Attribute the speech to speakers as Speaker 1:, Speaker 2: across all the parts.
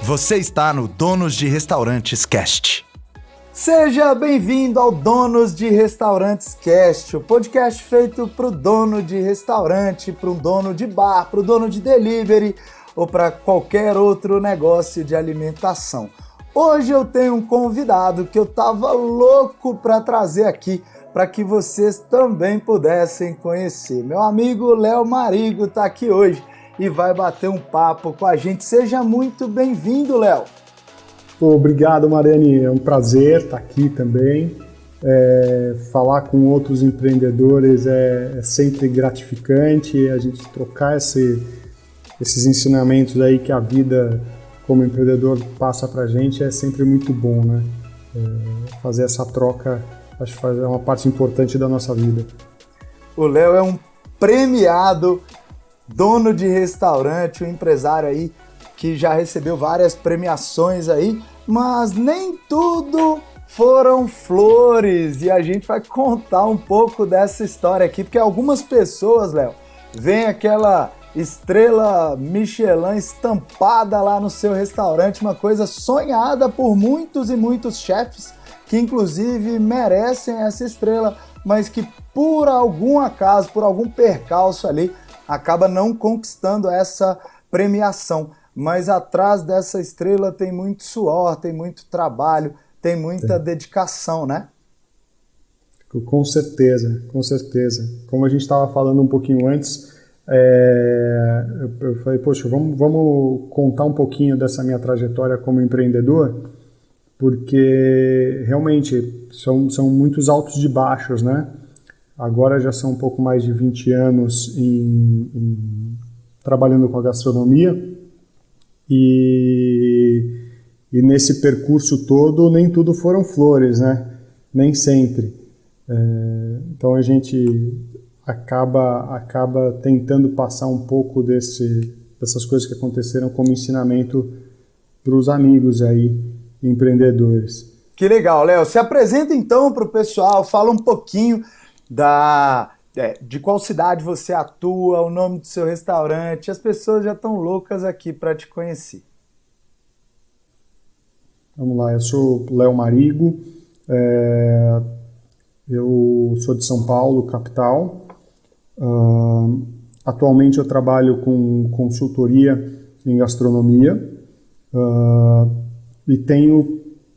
Speaker 1: Você está no Donos de Restaurantes Cast.
Speaker 2: Seja bem-vindo ao Donos de Restaurantes Cast, o podcast feito para o dono de restaurante, para um dono de bar, para o dono de delivery ou para qualquer outro negócio de alimentação. Hoje eu tenho um convidado que eu estava louco para trazer aqui para que vocês também pudessem conhecer. Meu amigo Léo Marigo está aqui hoje e vai bater um papo com a gente. Seja muito bem-vindo, Léo.
Speaker 3: Obrigado, Mariane. É um prazer estar aqui também. Falar com outros empreendedores é sempre gratificante. A gente trocar esses ensinamentos aí que a vida como empreendedor passa pra gente é sempre muito bom, né? Fazer essa troca, acho que é uma parte importante da nossa vida.
Speaker 2: O Léo é um premiado dono de restaurante, um empresário aí que já recebeu várias premiações aí, mas nem tudo foram flores, e a gente vai contar um pouco dessa história aqui, porque algumas pessoas, Léo, veem aquela estrela Michelin estampada lá no seu restaurante, uma coisa sonhada por muitos e muitos chefes, que inclusive merecem essa estrela, mas que por algum acaso, por algum percalço ali, acaba não conquistando essa premiação. Mas atrás dessa estrela tem muito suor, tem muito trabalho, tem muita dedicação, né?
Speaker 3: Com certeza, com certeza. Como a gente estava falando um pouquinho antes, eu falei, poxa, vamos contar um pouquinho dessa minha trajetória como empreendedor, porque realmente são muitos altos e baixos, né? Agora já são um pouco mais de 20 anos trabalhando com a gastronomia e nesse percurso todo nem tudo foram flores, né? Nem sempre. Então a gente acaba tentando passar um pouco dessas coisas que aconteceram como ensinamento para os amigos aí, empreendedores.
Speaker 2: Que legal, Léo. Se apresenta então para o pessoal, fala um pouquinho de qual cidade você atua, o nome do seu restaurante. As pessoas já estão loucas aqui para te conhecer.
Speaker 3: Vamos lá, eu sou Léo Marigo, eu sou de São Paulo, capital. Atualmente eu trabalho com consultoria em gastronomia e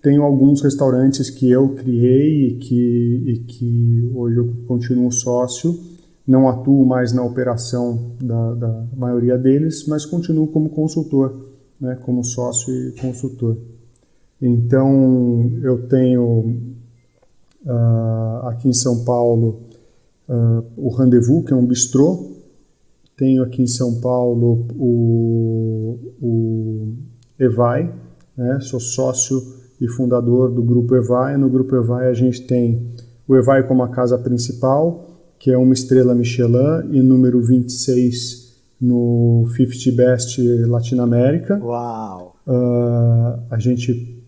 Speaker 3: tenho alguns restaurantes que eu criei e que hoje eu continuo sócio. Não atuo mais na operação da maioria deles, mas continuo como consultor, né, como sócio e consultor. Então, eu tenho aqui em São Paulo o Rendezvous, que é um bistrô. Tenho aqui em São Paulo o Evai, né, sou sócio e fundador do Grupo Evai. No Grupo Evai a gente tem o Evai como a casa principal, que é uma estrela Michelin e número 26 no 50 Best Latinoamérica.
Speaker 2: Uau!
Speaker 3: A gente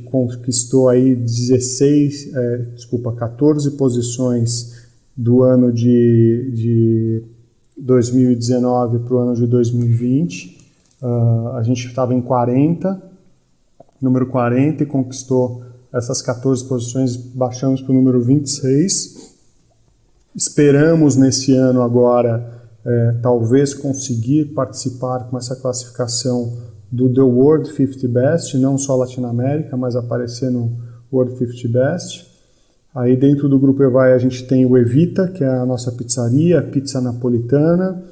Speaker 3: conquistou aí 14 posições do ano de 2019 para o ano de 2020. A gente estava em número 40 e conquistou essas 14 posições, baixamos para o número 26. Esperamos nesse ano agora talvez conseguir participar com essa classificação do The World 50 Best, não só Latinoamérica, mas aparecer no World 50 Best. Aí dentro do Grupo Evai a gente tem o Evita, que é a nossa pizzaria, pizza napolitana,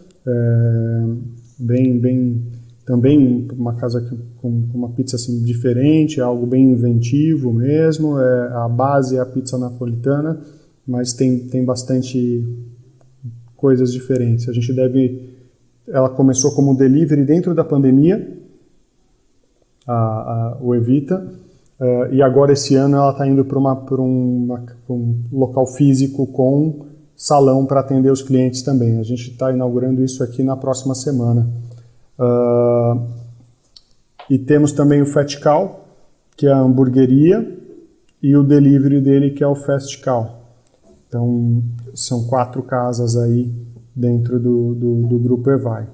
Speaker 3: também uma casa com uma pizza assim, diferente, algo bem inventivo mesmo. A base é a pizza napolitana, mas tem bastante coisas diferentes. Ela começou como delivery dentro da pandemia, o Evita, e agora esse ano ela está indo para um local físico com salão para atender os clientes também. A gente está inaugurando isso aqui na próxima semana. E temos também o Fat Cow, que é a hamburgueria, e o delivery dele, que é o Fast Cow. Então, são 4 casas aí dentro do Grupo Evai.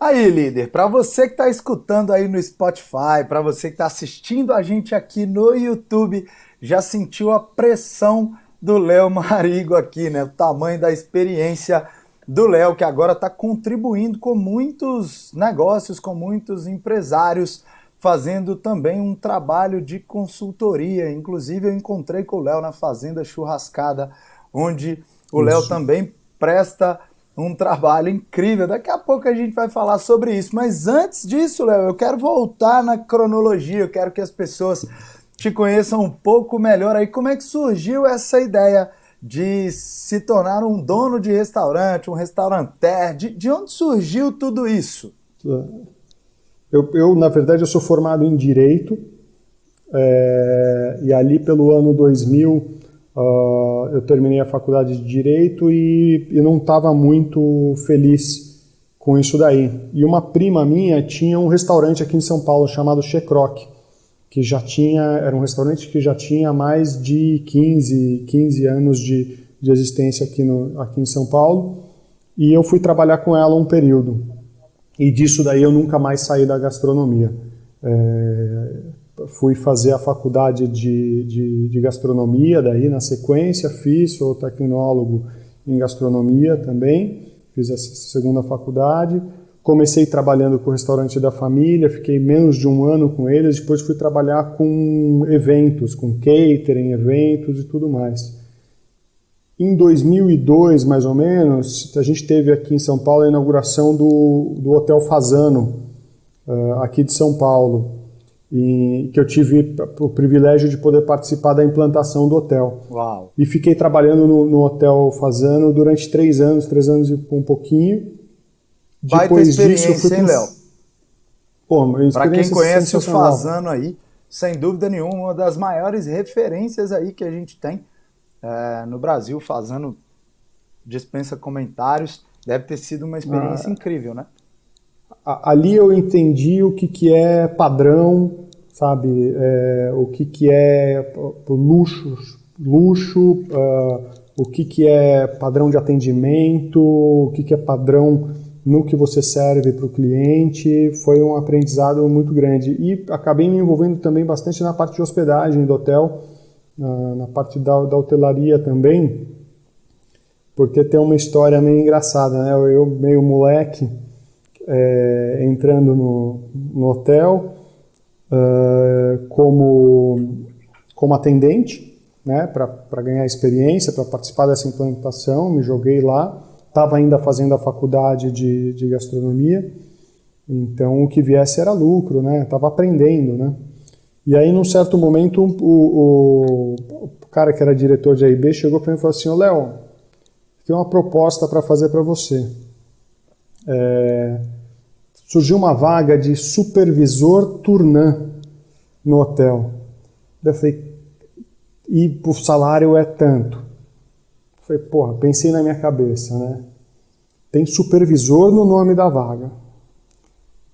Speaker 2: Aí, líder, para você que está escutando aí no Spotify, para você que está assistindo a gente aqui no YouTube, já sentiu a pressão do Léo Marigo aqui, né? O tamanho da experiência do Léo, que agora está contribuindo com muitos negócios, com muitos empresários, fazendo também um trabalho de consultoria. Inclusive, eu encontrei com o Léo na Fazenda Churrascada, onde o Léo também presta um trabalho incrível. Daqui a pouco a gente vai falar sobre isso. Mas antes disso, Léo, eu quero voltar na cronologia, eu quero que as pessoas te conheçam um pouco melhor aí. Como é que surgiu essa ideia de se tornar um dono de restaurante, um restaurateur? De onde surgiu tudo isso?
Speaker 3: Na verdade, eu sou formado em Direito, e ali pelo ano 2000 eu terminei a faculdade de Direito e não estava muito feliz com isso daí. E uma prima minha tinha um restaurante aqui em São Paulo chamado Che Croc, que era um restaurante que já tinha mais de 15 anos de existência aqui em São Paulo, e eu fui trabalhar com ela um período. E disso daí eu nunca mais saí da gastronomia. Fui fazer a faculdade de gastronomia, daí na sequência sou tecnólogo em gastronomia também, fiz essa segunda faculdade, comecei trabalhando com o restaurante da família, fiquei menos de um ano com eles, depois fui trabalhar com eventos, com catering, eventos e tudo mais. Em 2002, mais ou menos, a gente teve aqui em São Paulo a inauguração do Hotel Fasano, aqui de São Paulo, e que eu tive o privilégio de poder participar da implantação do hotel.
Speaker 2: Uau. E
Speaker 3: fiquei trabalhando no Hotel Fasano durante 3 anos e um pouquinho.
Speaker 2: Baita experiência, hein, Léo? Para quem conhece o Fasano aí, sem dúvida nenhuma, uma das maiores referências aí que a gente tem no Brasil. O Fasano dispensa comentários. Deve ter sido uma experiência incrível, né?
Speaker 3: Ali eu entendi o que é padrão, sabe? O que é luxo, o que é padrão de atendimento, o que é padrão no que você serve para o cliente. Foi um aprendizado muito grande. E acabei me envolvendo também bastante na parte de hospedagem do hotel, na parte da hotelaria também, porque tem uma história meio engraçada, né? Eu meio moleque, entrando no hotel como atendente, né, para ganhar experiência, para participar dessa implantação, me joguei lá, estava ainda fazendo a faculdade de gastronomia, então o que viesse era lucro, né, estava aprendendo, né. E aí, num certo momento, o cara que era diretor de A&B chegou para mim e falou assim: Léo, tem uma proposta para fazer para você. Surgiu uma vaga de supervisor turnã no hotel. Daí eu falei, e o salário é tanto. Eu falei, porra, pensei na minha cabeça, né? Tem supervisor no nome da vaga.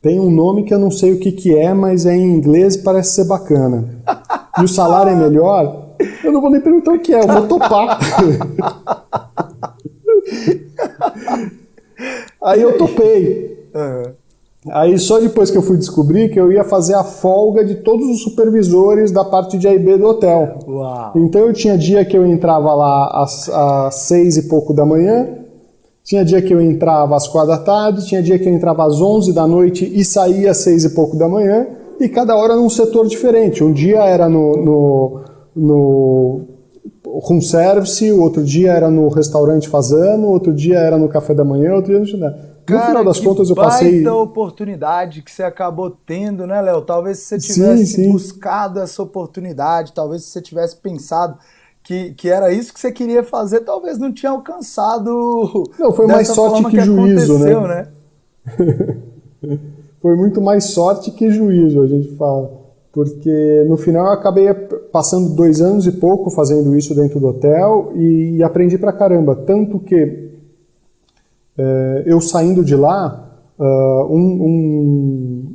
Speaker 3: Tem um nome que eu não sei o que é, mas é em inglês e parece ser bacana. E o salário é melhor? Eu não vou nem perguntar o que é, eu vou topar. Aí eu topei. Aí só depois que eu fui descobrir que eu ia fazer a folga de todos os supervisores da parte de A&B do hotel.
Speaker 2: Uau.
Speaker 3: Então eu tinha dia que eu entrava lá às 6 e pouco da manhã, tinha dia que eu entrava às 4 da tarde, tinha dia que eu entrava às 11 da noite e saía às 6 e pouco da manhã, e cada hora num setor diferente. Um dia era no room service, o outro dia era no restaurante Fasano, outro dia era no café da manhã, outro dia no chinelo. No final das contas, eu passei...
Speaker 2: baita oportunidade que você acabou tendo, né, Léo? Talvez se você tivesse buscado essa oportunidade, talvez se você tivesse pensado que era isso que você queria fazer, talvez não tinha alcançado.
Speaker 3: Não, foi mais sorte que juízo, né? Foi muito mais sorte que juízo, a gente fala. Porque no final eu acabei passando 2 anos e pouco fazendo isso dentro do hotel e aprendi pra caramba. Tanto que eu saindo de lá, um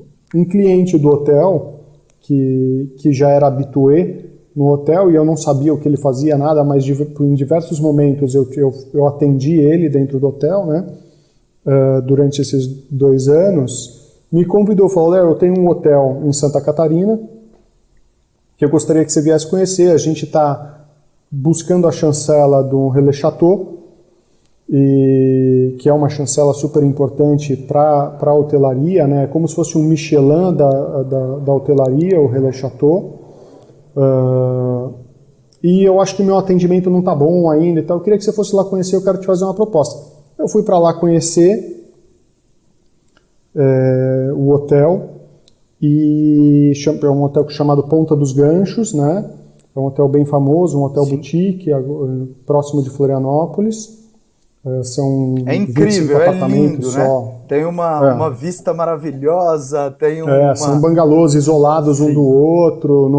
Speaker 3: cliente do hotel, que já era habitué no hotel, e eu não sabia o que ele fazia, nada, mas em diversos momentos eu atendi ele dentro do hotel, né? durante esses 2 anos, me convidou, falou, Léo, eu tenho um hotel em Santa Catarina que eu gostaria que você viesse conhecer. A gente está buscando a chancela do Relais Château, que é uma chancela super importante para a hotelaria, né? Como se fosse um Michelin da hotelaria, o Relais Château. E eu acho que o meu atendimento não está bom ainda, então eu queria que você fosse lá conhecer, eu quero te fazer uma proposta. Eu fui para lá conhecer o hotel, e é um hotel chamado Ponta dos Ganchos, né? É um hotel bem famoso, um hotel boutique, próximo de Florianópolis. São
Speaker 2: É incrível,
Speaker 3: 25 apartamentos
Speaker 2: lindo,
Speaker 3: só.
Speaker 2: né? Tem uma vista maravilhosa, tem
Speaker 3: são bangalôs isolados um do outro,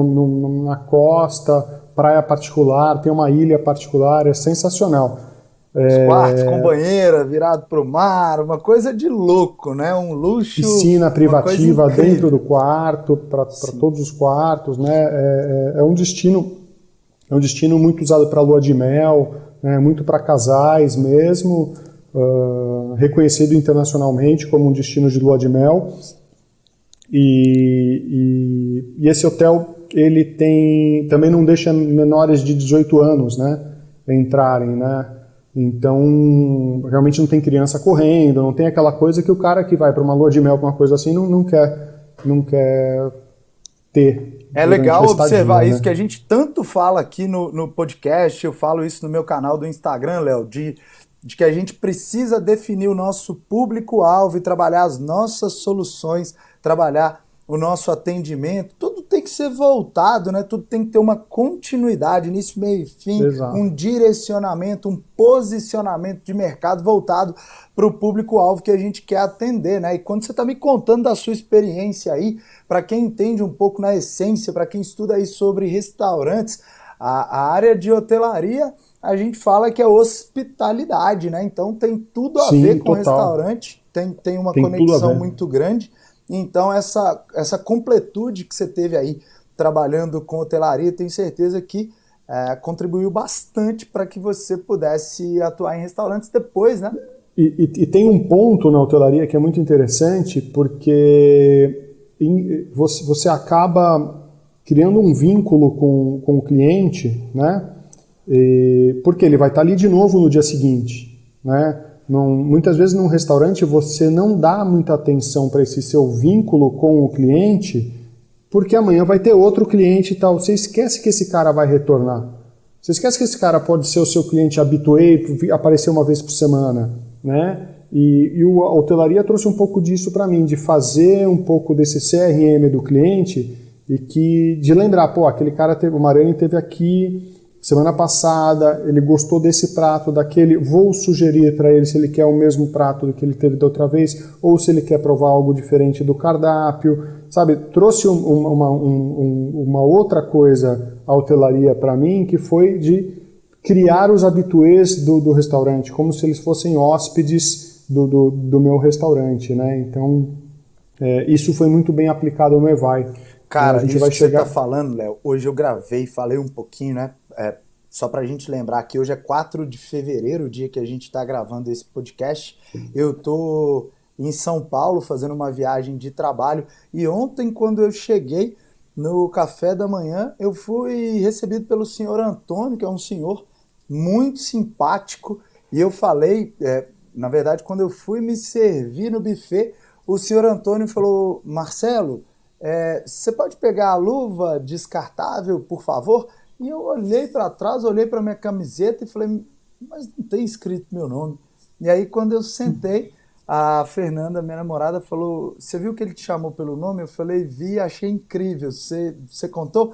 Speaker 3: na costa, praia particular, tem uma ilha particular, é sensacional.
Speaker 2: Os quartos com banheira, virado para o mar, uma coisa de louco, né? Um luxo.
Speaker 3: Piscina privativa dentro do quarto, para todos os quartos, né? É um destino muito usado para lua de mel, né? Muito para casais mesmo, reconhecido internacionalmente como um destino de lua de mel. E esse hotel, ele também não deixa menores de 18 anos, né, entrarem, né? Então, realmente não tem criança correndo, não tem aquela coisa que o cara que vai para uma lua de mel com uma coisa assim não quer ter.
Speaker 2: É legal observar isso,
Speaker 3: né?
Speaker 2: que a gente tanto fala aqui no podcast, eu falo isso no meu canal do Instagram, Léo, de que a gente precisa definir o nosso público-alvo e trabalhar as nossas soluções, trabalhar o nosso atendimento, tudo tem que ser voltado, né? Tudo tem que ter uma continuidade, início, meio e fim,
Speaker 3: Exato.
Speaker 2: Um direcionamento, um posicionamento de mercado voltado para o público-alvo que a gente quer atender, né? E quando você está me contando da sua experiência aí, para quem entende um pouco na essência, para quem estuda aí sobre restaurantes, a área de hotelaria, a gente fala que é hospitalidade, né? Então tem tudo a ver com restaurante, tem uma conexão muito grande. Então essa completude que você teve aí trabalhando com hotelaria, tenho certeza que contribuiu bastante para que você pudesse atuar em restaurantes depois, né?
Speaker 3: E tem um ponto na hotelaria que é muito interessante, porque você acaba criando um vínculo com o cliente, né? Porque ele vai estar ali de novo no dia seguinte, né? Muitas vezes num restaurante você não dá muita atenção para esse seu vínculo com o cliente, porque amanhã vai ter outro cliente e tal. Você esquece que esse cara vai retornar. Você esquece que esse cara pode ser o seu cliente habitué, aparecer uma vez por semana, né? E a hotelaria trouxe um pouco disso para mim, de fazer um pouco desse CRM do cliente e de lembrar, pô, aquele cara o Marani teve aqui semana passada, ele gostou desse prato, daquele, vou sugerir para ele se ele quer o mesmo prato do que ele teve da outra vez, ou se ele quer provar algo diferente do cardápio, sabe? Trouxe uma outra coisa à hotelaria para mim, que foi de criar os habituês do restaurante, como se eles fossem hóspedes do meu restaurante, né? Então, isso foi muito bem aplicado no Evai.
Speaker 2: Cara, a gente vai chegar... você tá falando, Léo, hoje eu gravei, falei um pouquinho, né? Só pra gente lembrar que hoje é 4 de fevereiro, o dia que a gente tá gravando esse podcast. Eu tô em São Paulo fazendo uma viagem de trabalho e ontem, quando eu cheguei no café da manhã, eu fui recebido pelo senhor Antônio, que é um senhor muito simpático, e eu falei, na verdade, quando eu fui me servir no buffet, o senhor Antônio falou: Marcelo, você pode pegar a luva descartável, por favor? E eu olhei para trás, olhei para minha camiseta e falei, mas não tem escrito meu nome. E aí, quando eu sentei, a Fernanda, minha namorada, falou: você viu que ele te chamou pelo nome? Eu falei: vi, achei incrível. Você contou?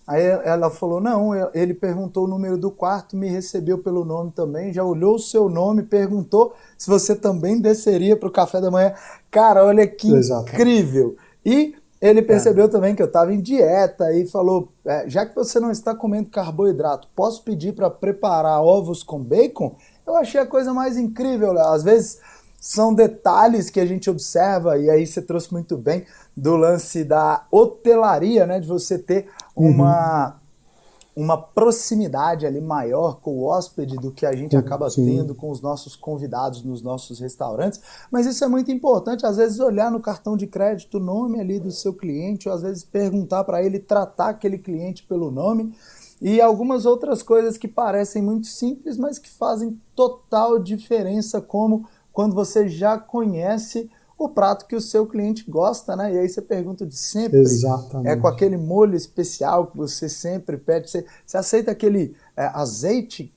Speaker 2: Aí ela falou: não, ele perguntou o número do quarto, me recebeu pelo nome também, já olhou o seu nome, perguntou se você também desceria para o café da manhã. Cara, olha que incrível. E ele percebeu também que eu estava em dieta e falou: já que você não está comendo carboidrato, posso pedir para preparar ovos com bacon? Eu achei a coisa mais incrível, Léo. Às vezes são detalhes que a gente observa, e aí você trouxe muito bem do lance da hotelaria, né? De você ter uma proximidade ali maior com o hóspede do que a gente acaba tendo com os nossos convidados nos nossos restaurantes, mas isso é muito importante, às vezes olhar no cartão de crédito o nome ali do seu cliente, ou às vezes perguntar para ele, tratar aquele cliente pelo nome, e algumas outras coisas que parecem muito simples, mas que fazem total diferença, como quando você já conhece o prato que o seu cliente gosta, né? E aí você pergunta de sempre.
Speaker 3: Exatamente.
Speaker 2: É com aquele molho especial que você sempre pede. Você aceita aquele azeite?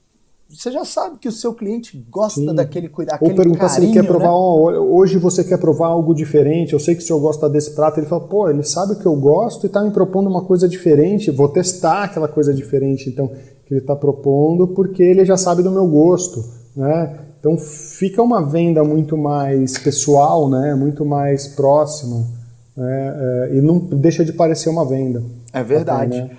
Speaker 2: Você já sabe que o seu cliente gosta daquele cuidado.
Speaker 3: Ou perguntar se ele quer provar,
Speaker 2: né?
Speaker 3: Hoje você quer provar algo diferente, eu sei que o senhor gosta desse prato. Ele fala, pô, ele sabe que eu gosto e está me propondo uma coisa diferente, vou testar aquela coisa diferente então que ele está propondo, porque ele já sabe do meu gosto, né? Então fica uma venda muito mais pessoal, né? Muito mais próxima, né? E não deixa de parecer uma venda.
Speaker 2: É verdade.
Speaker 3: Até, né?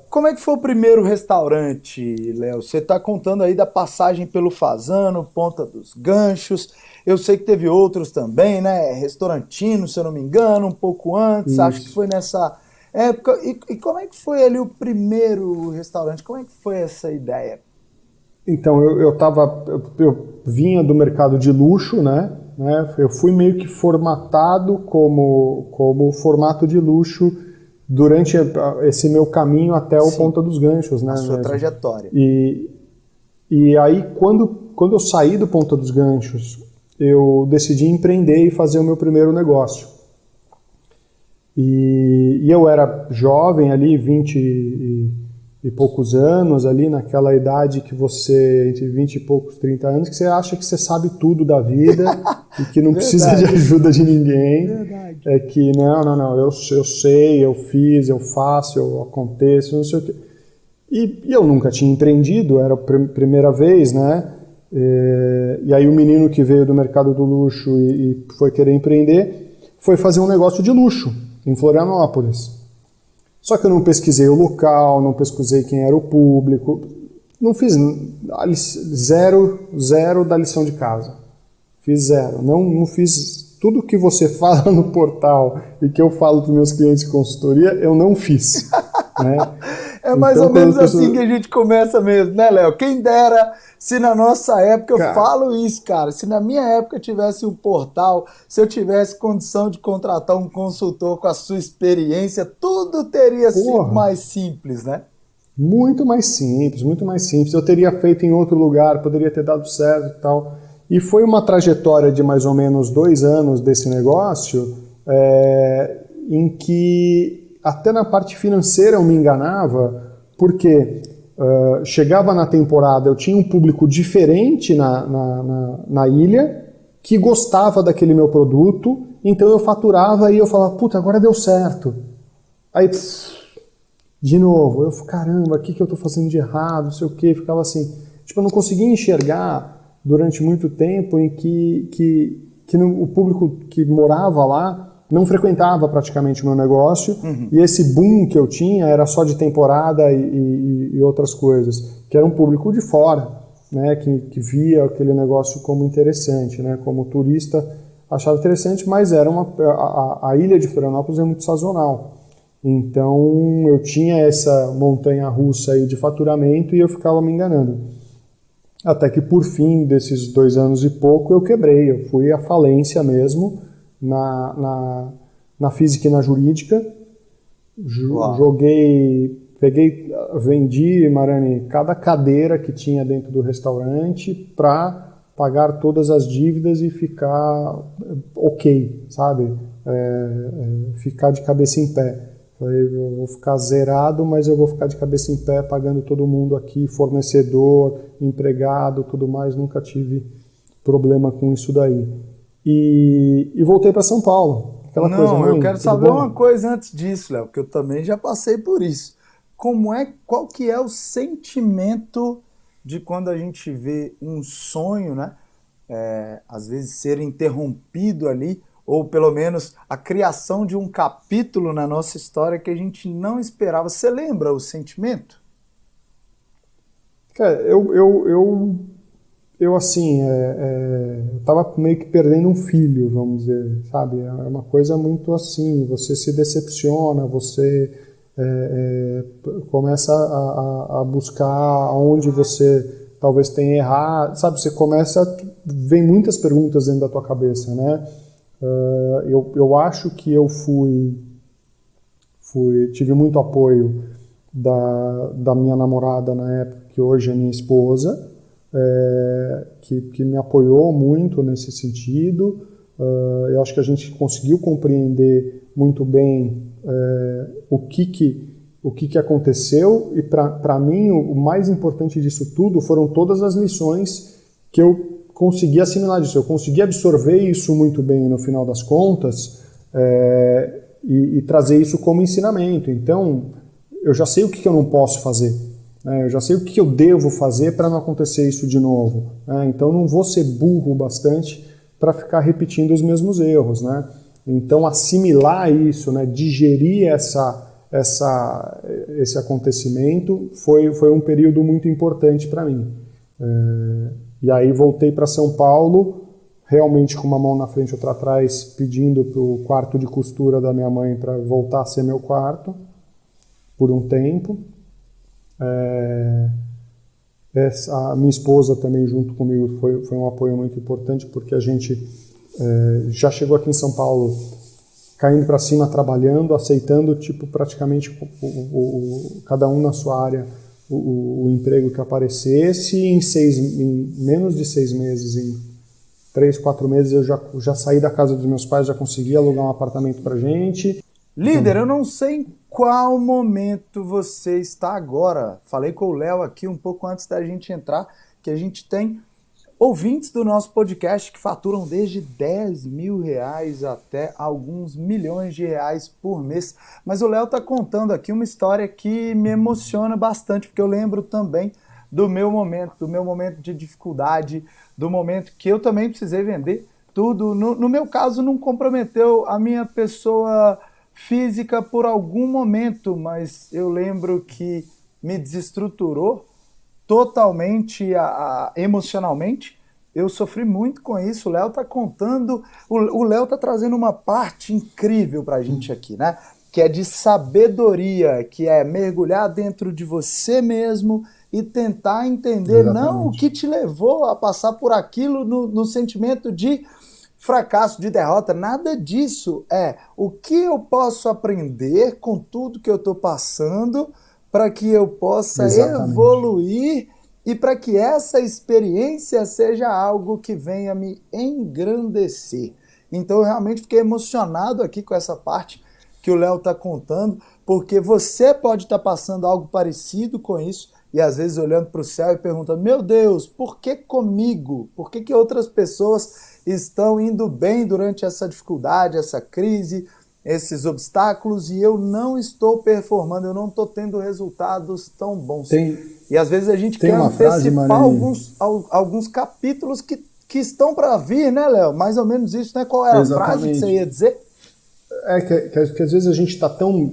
Speaker 2: Como é que foi o primeiro restaurante, Léo? Você está contando aí da passagem pelo Fazano, Ponta dos Ganchos. Eu sei que teve outros também, né? Restaurantino, se eu não me engano, um pouco antes. Isso. Acho que foi nessa época. E como é que foi ali o primeiro restaurante? Como é que foi essa ideia?
Speaker 3: Então, eu vinha do mercado de luxo, né? Eu fui meio que formatado como formato de luxo durante esse meu caminho até o Ponta dos Ganchos, né?
Speaker 2: A sua trajetória.
Speaker 3: E aí, quando eu saí do Ponta dos Ganchos, eu decidi empreender e fazer o meu primeiro negócio. E eu era jovem ali, 20 e poucos anos, ali naquela idade que você, entre 20 e poucos, 30 anos, que você acha que você sabe tudo da vida e que não precisa de ajuda de ninguém.
Speaker 2: Verdade.
Speaker 3: É que, não, eu sei, eu fiz, eu faço, eu aconteço, não sei o quê. E eu nunca tinha empreendido, era a primeira vez, né? E aí o menino que veio do mercado do luxo e foi querer empreender, foi fazer um negócio de luxo em Florianópolis. Só que eu não pesquisei o local, não pesquisei quem era o público, não fiz zero da lição de casa. Fiz zero. Não fiz tudo que você fala no portal e que eu falo para os meus clientes de consultoria, eu não fiz. Né?
Speaker 2: É mais ou menos assim que a gente começa mesmo, né, Léo? Quem dera se na nossa época, eu falo isso, cara, se na minha época tivesse um portal, se eu tivesse condição de contratar um consultor com a sua experiência, tudo teria sido mais simples, né?
Speaker 3: Muito mais simples, muito mais simples. Eu teria feito em outro lugar, poderia ter dado certo e tal. E foi uma trajetória de mais ou menos 2 anos desse negócio, em que até na parte financeira eu me enganava, porque chegava na temporada, eu tinha um público diferente na ilha, que gostava daquele meu produto, então eu faturava e eu falava, puta, agora deu certo. Aí, de novo, eu falei, caramba, o que eu tô fazendo de errado, não sei o que, ficava assim. Tipo, eu não conseguia enxergar durante muito tempo em que o público que morava lá não frequentava praticamente o meu negócio, e esse boom que eu tinha era só de temporada e outras coisas, que era um público de fora, né, que via aquele negócio como interessante, né, como turista achava interessante, mas era a ilha de Florianópolis é muito sazonal. Então eu tinha essa montanha-russa aí de faturamento e eu ficava me enganando. Até que por fim desses 2 anos e pouco eu quebrei, eu fui à falência mesmo, na física e na jurídica, vendi, Marani, cada cadeira que tinha dentro do restaurante para pagar todas as dívidas e ficar ok, sabe? Ficar de cabeça em pé. Eu vou ficar zerado, mas eu vou ficar de cabeça em pé pagando todo mundo aqui, fornecedor, empregado, tudo mais, nunca tive problema com isso daí. E voltei para São Paulo.
Speaker 2: Eu quero saber uma coisa antes disso, Léo, porque eu também já passei por isso. Qual que é o sentimento de quando a gente vê um sonho, né? Às vezes ser interrompido ali, ou pelo menos a criação de um capítulo na nossa história que a gente não esperava. Você lembra o sentimento?
Speaker 3: Cara, eu assim, eu tava meio que perdendo um filho, vamos dizer, sabe? É uma coisa muito assim, você se decepciona, você começa a buscar onde você talvez tenha errado, sabe? Você vem muitas perguntas dentro da tua cabeça, né? Eu acho que eu tive muito apoio da minha namorada na época, que hoje é minha esposa, que me apoiou muito nesse sentido. Eu acho que a gente conseguiu compreender muito bem o que aconteceu, e para mim o mais importante disso tudo foram todas as lições que eu consegui assimilar disso. Eu consegui absorver isso muito bem no final das contas, e trazer isso como ensinamento. Então, eu já sei o que eu não posso fazer, né? Eu já sei o que eu devo fazer para não acontecer isso de novo, né? Então, eu não vou ser burro bastante para ficar repetindo os mesmos erros, né? Então, assimilar isso, né? Digerir esse acontecimento foi um período muito importante para mim. E aí voltei para São Paulo, realmente com uma mão na frente e outra atrás, pedindo para o quarto de costura da minha mãe para voltar a ser meu quarto por um tempo. A minha esposa também junto comigo foi um apoio muito importante, porque a gente já chegou aqui em São Paulo caindo para cima, trabalhando, aceitando praticamente cada um na sua área o emprego que aparecesse. Em menos de 6 meses, em 3, 4 meses, eu já saí da casa dos meus pais, já consegui alugar um apartamento pra gente.
Speaker 2: Líder, eu não sei em qual momento você está agora. Falei com o Léo aqui um pouco antes da gente entrar, que a gente tem ouvintes do nosso podcast que faturam desde R$10.000 até alguns milhões de reais por mês. Mas o Léo está contando aqui uma história que me emociona bastante, porque eu lembro também do meu momento de dificuldade, do momento que eu também precisei vender tudo. No meu caso, não comprometeu a minha pessoa física por algum momento, mas eu lembro que me desestruturou totalmente emocionalmente. Eu sofri muito com isso. O Léo está contando, o Léo está trazendo uma parte incrível para a gente aqui, né? Que é de sabedoria, que é mergulhar dentro de você mesmo e tentar entender. Exatamente. Não o que te levou a passar por aquilo no sentimento de fracasso, de derrota, nada disso. O que eu posso aprender com tudo que eu estou passando para que eu possa evoluir e para que essa experiência seja algo que venha me engrandecer. Então eu realmente fiquei emocionado aqui com essa parte que o Léo está contando, porque você pode estar passando algo parecido com isso e às vezes olhando para o céu e perguntando: meu Deus, por que comigo? Por que outras pessoas estão indo bem durante essa dificuldade, essa crise, esses obstáculos, e eu não estou performando, eu não estou tendo resultados tão bons? E às vezes a gente quer antecipar alguns capítulos que estão para vir, né, Léo? Mais ou menos isso, né? Qual era a frase que você ia dizer?
Speaker 3: Que às vezes a gente está tão...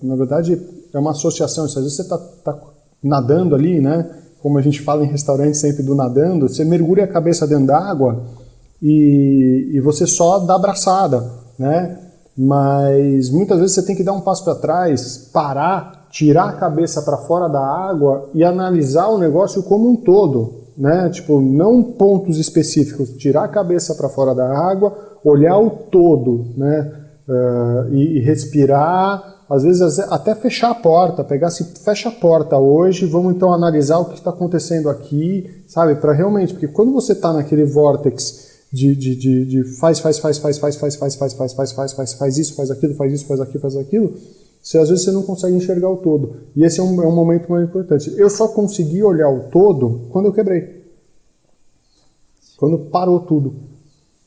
Speaker 3: na verdade, é uma associação. Às vezes você está nadando ali, né? Como a gente fala em restaurante sempre do nadando, você mergulha a cabeça dentro d'água e você só dá abraçada, né? Mas muitas vezes você tem que dar um passo para trás, parar, tirar a cabeça para fora da água e analisar o negócio como um todo, né? Tipo, não pontos específicos, tirar a cabeça para fora da água, olhar o todo, né? E respirar. Às vezes até fechar a porta, fecha a porta hoje, vamos então analisar o que está acontecendo aqui, sabe? Para realmente, porque quando você está naquele vórtex de faz isso, faz aquilo, faz isso, faz aquilo, faz aquilo, às vezes você não consegue enxergar o todo. E esse é um momento mais importante. Eu só consegui olhar o todo quando eu quebrei. Quando parou tudo.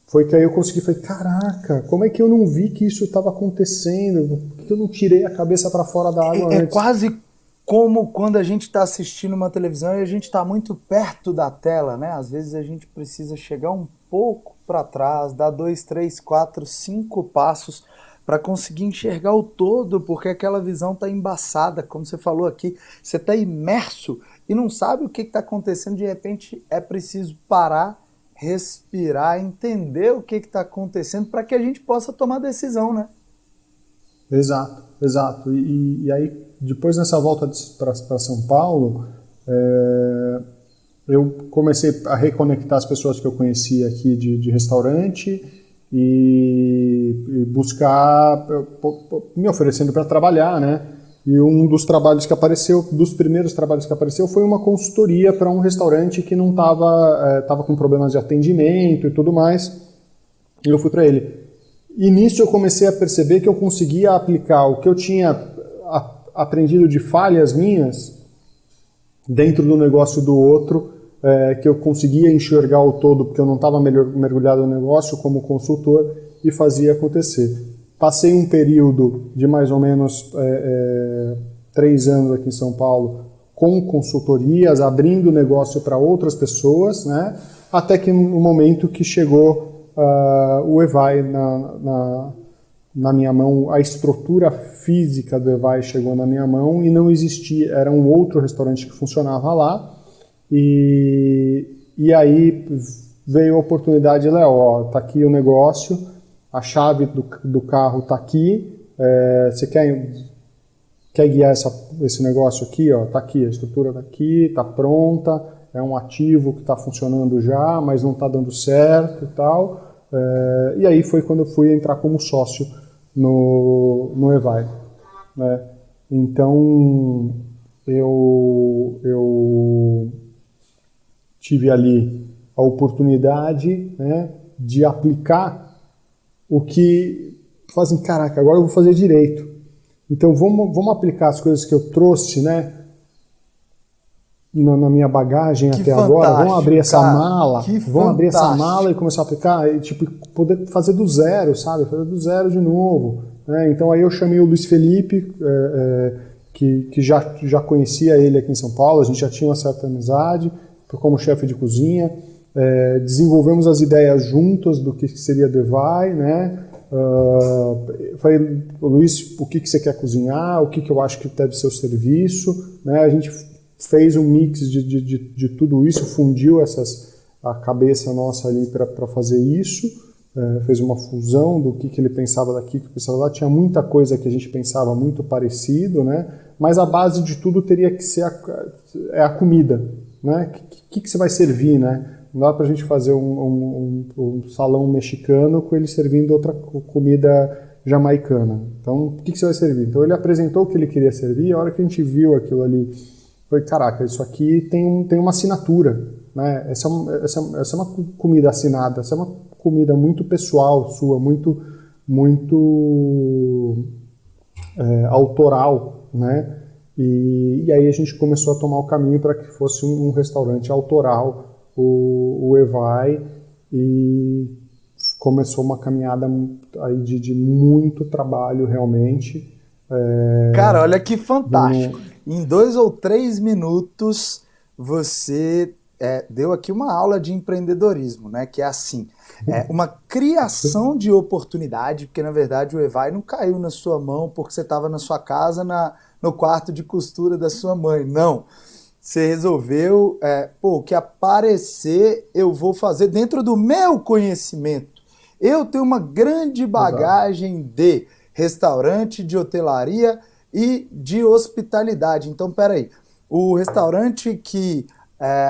Speaker 3: Foi que aí eu consegui, falei, caraca, como é que eu não vi que isso estava acontecendo? Por que eu não tirei a cabeça para fora da água antes?
Speaker 2: É quase como quando a gente está assistindo uma televisão e a gente está muito perto da tela, né? Às vezes a gente precisa chegar um pouco para trás, dar 2, 3, 4, 5 passos para conseguir enxergar o todo, porque aquela visão está embaçada, como você falou aqui, você está imerso e não sabe o que está acontecendo, de repente é preciso parar, respirar, entender o que está acontecendo para que a gente possa tomar decisão, né?
Speaker 3: Exato, exato. E aí, depois nessa volta para São Paulo, eu comecei a reconectar as pessoas que eu conhecia aqui de restaurante e buscar, me oferecendo para trabalhar, né? E um dos trabalhos que apareceu, dos primeiros trabalhos que apareceu, foi uma consultoria para um restaurante que não estava com problemas de atendimento e tudo mais. E eu fui para ele. E nisso eu comecei a perceber que eu conseguia aplicar o que eu tinha aprendido de falhas minhas dentro do negócio do outro, que eu conseguia enxergar o todo, porque eu não estava mergulhado no negócio como consultor, e fazia acontecer. Passei um período de mais ou menos 3 anos aqui em São Paulo com consultorias, abrindo negócio para outras pessoas, né? Até que no momento que chegou o Evai na minha mão, a estrutura física do Evai chegou na minha mão e não existia, era um outro restaurante que funcionava lá, e aí veio a oportunidade, Léo, ó, tá aqui o negócio, a chave do carro tá aqui, você quer guiar esse negócio aqui, ó, tá aqui, a estrutura tá aqui, tá pronta, é um ativo que está funcionando já, mas não está dando certo e tal. E aí foi quando eu fui entrar como sócio no Evai, né? Então eu tive ali a oportunidade, né, de aplicar o que fazem, caraca, agora eu vou fazer direito. Então vamos aplicar as coisas que eu trouxe, né, na minha bagagem
Speaker 2: Que
Speaker 3: até agora, vamos abrir essa
Speaker 2: cara,
Speaker 3: mala,
Speaker 2: que
Speaker 3: vamos abrir essa
Speaker 2: fantástico.
Speaker 3: mala e começar a aplicar, e tipo, poder fazer do zero, sabe? Fazer do zero de novo, né? Então aí eu chamei o Luiz Felipe, que já conhecia ele aqui em São Paulo, a gente já tinha uma certa amizade, como chefe de cozinha, desenvolvemos as ideias juntas do que seria do Evai, né? Falei, Luiz, o que você quer cozinhar, o que eu acho que deve ser o serviço, né? A gente fez um mix de tudo isso, fundiu a cabeça nossa ali para fazer isso, fez uma fusão do que ele pensava daqui, que ele pensava lá. Tinha muita coisa que a gente pensava muito parecido, né? Mas a base de tudo teria que ser a comida, né? O que você vai servir, né? Não dá para a gente fazer um salão mexicano com ele servindo outra comida jamaicana. Então, o que você vai servir? Então, ele apresentou o que ele queria servir, e a hora que a gente viu aquilo ali, foi, caraca, isso aqui tem uma assinatura, né? Essa é uma comida assinada, essa é uma comida muito pessoal sua, muito autoral, né? E aí a gente começou a tomar o caminho para que fosse um restaurante autoral, o Evai, e começou uma caminhada aí de muito trabalho realmente.
Speaker 2: Cara, olha que fantástico. Em 2 ou 3 minutos você deu aqui uma aula de empreendedorismo, né? Que é assim, uma criação de oportunidade, porque na verdade o Evai não caiu na sua mão porque você estava na sua casa, no quarto de costura da sua mãe, não. Você resolveu, o que aparecer eu vou fazer dentro do meu conhecimento. Eu tenho uma grande bagagem de restaurante, de hotelaria e de hospitalidade. Então, peraí, o restaurante que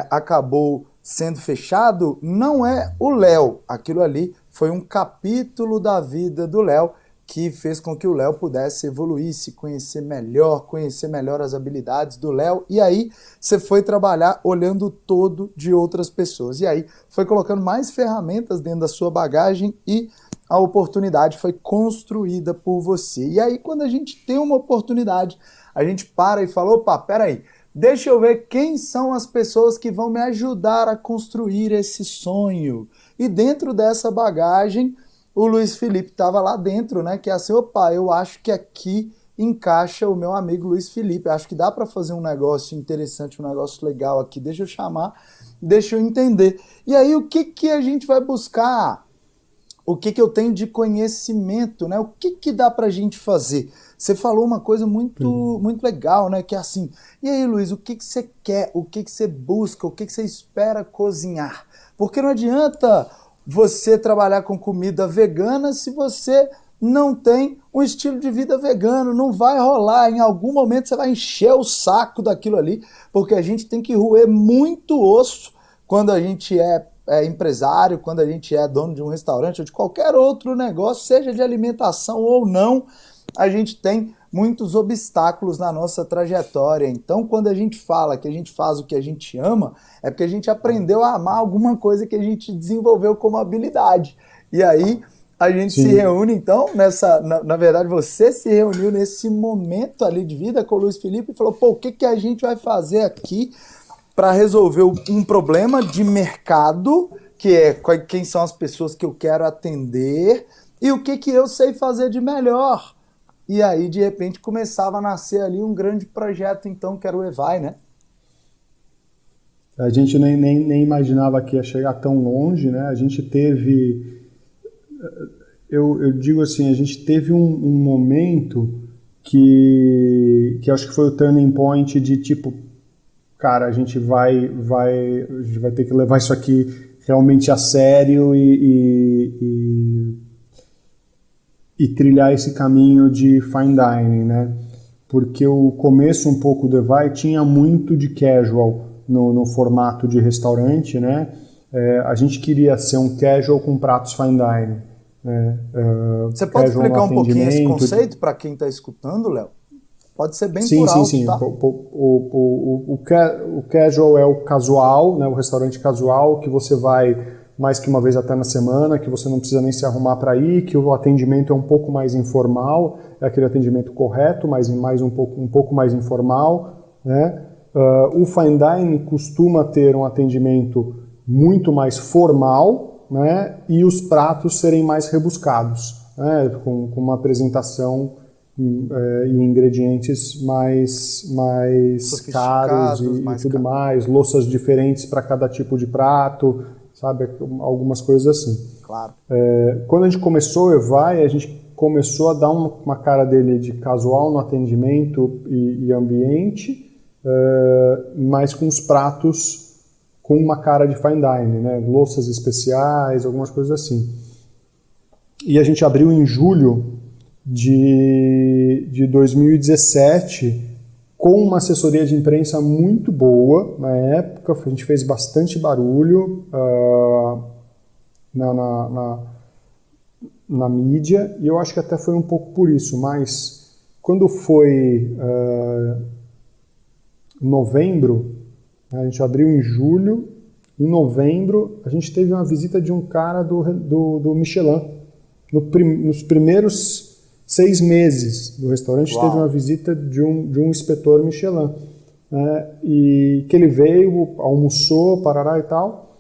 Speaker 2: acabou sendo fechado não é o Léo. Aquilo ali foi um capítulo da vida do Léo que fez com que o Léo pudesse evoluir, se conhecer melhor as habilidades do Léo, e aí você foi trabalhar olhando o todo de outras pessoas. E aí foi colocando mais ferramentas dentro da sua bagagem e a oportunidade foi construída por você. E aí, quando a gente tem uma oportunidade, a gente para e fala, opa, peraí, deixa eu ver quem são as pessoas que vão me ajudar a construir esse sonho. E dentro dessa bagagem, o Luiz Felipe estava lá dentro, né? Que é assim, opa, eu acho que aqui encaixa o meu amigo Luiz Felipe, acho que dá para fazer um negócio interessante, um negócio legal aqui, deixa eu chamar, deixa eu entender. E aí, o que a gente vai buscar? O que eu tenho de conhecimento, né? O que dá pra gente fazer? Você falou uma coisa muito legal, né? Que é assim, e aí, Luiz, o que você quer? O que você busca? O que você espera cozinhar? Porque não adianta você trabalhar com comida vegana se você não tem um estilo de vida vegano, não vai rolar. Em algum momento você vai encher o saco daquilo ali, porque a gente tem que roer muito osso quando a gente é empresário, quando a gente é dono de um restaurante ou de qualquer outro negócio, seja de alimentação ou não, a gente tem muitos obstáculos na nossa trajetória. Então, quando a gente fala que a gente faz o que a gente ama, é porque a gente aprendeu a amar alguma coisa que a gente desenvolveu como habilidade. E aí, a gente se reúne, então, na verdade, você se reuniu nesse momento ali de vida com o Luiz Felipe e falou, pô, o que a gente vai fazer aqui para resolver um problema de mercado, que é quem são as pessoas que eu quero atender e o que eu sei fazer de melhor. E aí, de repente, começava a nascer ali um grande projeto, então, que era o Evai, né?
Speaker 3: A gente nem imaginava que ia chegar tão longe, né? A gente teve... Eu digo assim, a gente teve um momento que acho que foi o turning point de tipo, cara, a gente vai ter que levar isso aqui realmente a sério e trilhar esse caminho de fine dining, né? Porque o começo um pouco do Evai tinha muito de casual no formato de restaurante, né? A gente queria ser um casual com pratos fine dining.
Speaker 2: Você pode explicar um pouquinho esse conceito para quem está escutando, Léo? Pode ser bem por alto,
Speaker 3: sim.
Speaker 2: Tá?
Speaker 3: O casual é o casual, né? O restaurante casual, que você vai mais que uma vez até na semana, que você não precisa nem se arrumar para ir, que o atendimento é um pouco mais informal, é aquele atendimento correto, mas um pouco mais informal, né? O fine dining costuma ter um atendimento muito mais formal, né? E os pratos serem mais rebuscados, né? Com uma apresentação e ingredientes mais caros e tudo mais, louças diferentes para cada tipo de prato, sabe? Algumas coisas assim.
Speaker 2: Claro.
Speaker 3: Quando a gente começou o Evai, a gente começou a dar uma cara dele de casual no atendimento e ambiente, mas com os pratos com uma cara de fine dining, né? Louças especiais, algumas coisas assim. E a gente abriu em julho de 2017 com uma assessoria de imprensa muito boa. Na época, a gente fez bastante barulho na mídia, e eu acho que até foi um pouco por isso, mas quando foi novembro, a gente abriu em julho, em novembro a gente teve uma visita de um cara do Michelin. Nos primeiros 6 meses do restaurante, teve uma visita de um inspetor Michelin, né? E que ele veio, almoçou, parará e tal,